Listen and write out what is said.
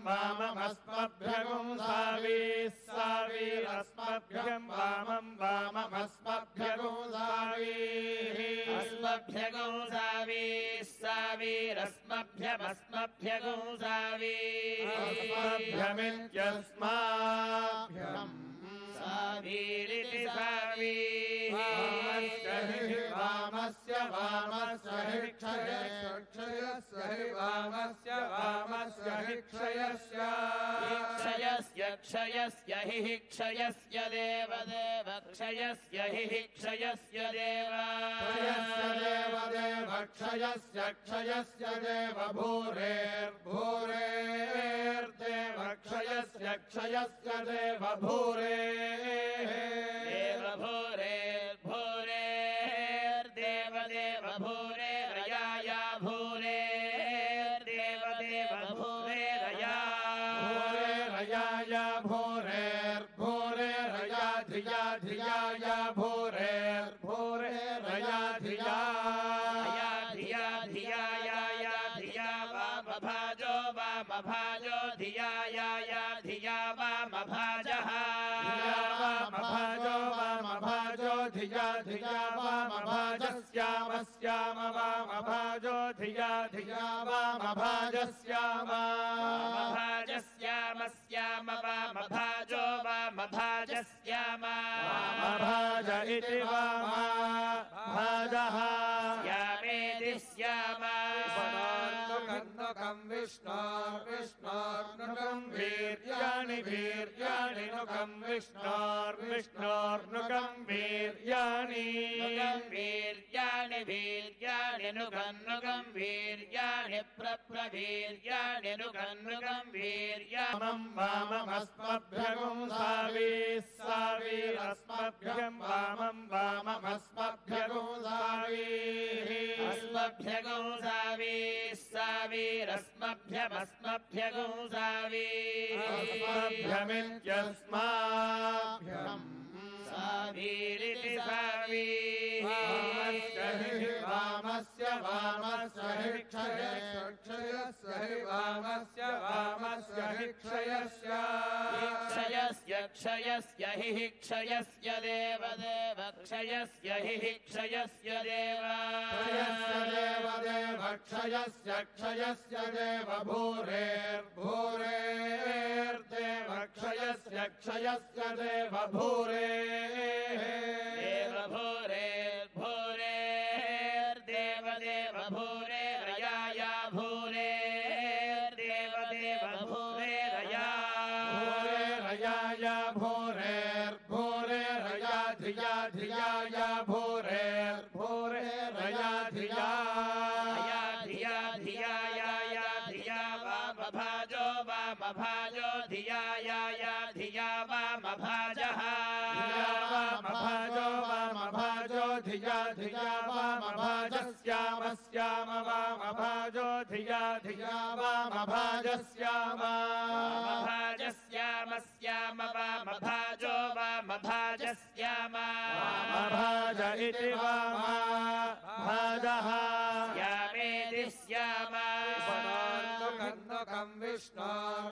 वाममस्मभ्यगुं सावीः सावीरस्मभ्यं वामं वाममस्मभ्यगुं सावीः अस्मभ्यगुं सावीः सावीरस्मभ्यमस्मभ्यगुं सावीः अस्मभ्यमित्यस्माभ्यम् सावीरिति सावीः वामस्य वामस्य हि क्षयस्य हि वामस्य वामस्य हि क्षयस्य क्षयस्य हि क्षयस्य देवदेव क्षयस्य हि क्षयस्य देव क्षयस्य देव भूरेर्भूरेर्देव क्षयस्य देव भूरे भूरेर्देव भूरेरयाया भूरेर्देव भूरेरयाया भूरेर्भूरेरया धिया धियाया भूरेर्भूरेरया धिया धिया वामभाजो धियाया धिया वामभाजः वामभाजो धिया धिया वामभाजस्याम वामभाजो धिया धिया वामभाजस्याम वामभाजो वामभाज इति वामभाजः श्यामेति श्याम नुकं विष्णोर्विष्णोर्नुकं वीर्याणि नुकं विष्णोर्विष्णोर्नुकं वीर्याणि नुकं वीर्याणि प्रप्रवीर्याणि नुकं वीर्याणं वाममस्मभ्यगुं सावीः सावीरस्मभ्यं वामं वाममस्मभ्यगुं सावीः अस्मभ्यगुं सावीः सावीरस्मभ्यमस्मभ्यगुं सावीः अस्मभ्यमित्यस्माभ्यम् सावीरिति सावीः वामस्य हि क्षयस्य हि वामस्य हि क्षयस्य हि क्षयस्य देवदेव क्षयस्य हि क्षयस्य देव क्षयस्य देव भूरेर्भूरेर्देव क्षयस्य देव भूरे भूरेर्देव भूरेरयाया भूरेर्देव भूरेरयाया भूरेर्भूरेरया धिया धियाया भूरेर्भूरेरया धिया धिया वामभाजो धियाया धिया वामभाजः वामभाजो धिया धिया वामभाजस्याम वामभाजो धिया धिया वामभाजस्याम वामभाजो वामभाज इति वामभाजः श्यामेति श्याम नुकं विष्णो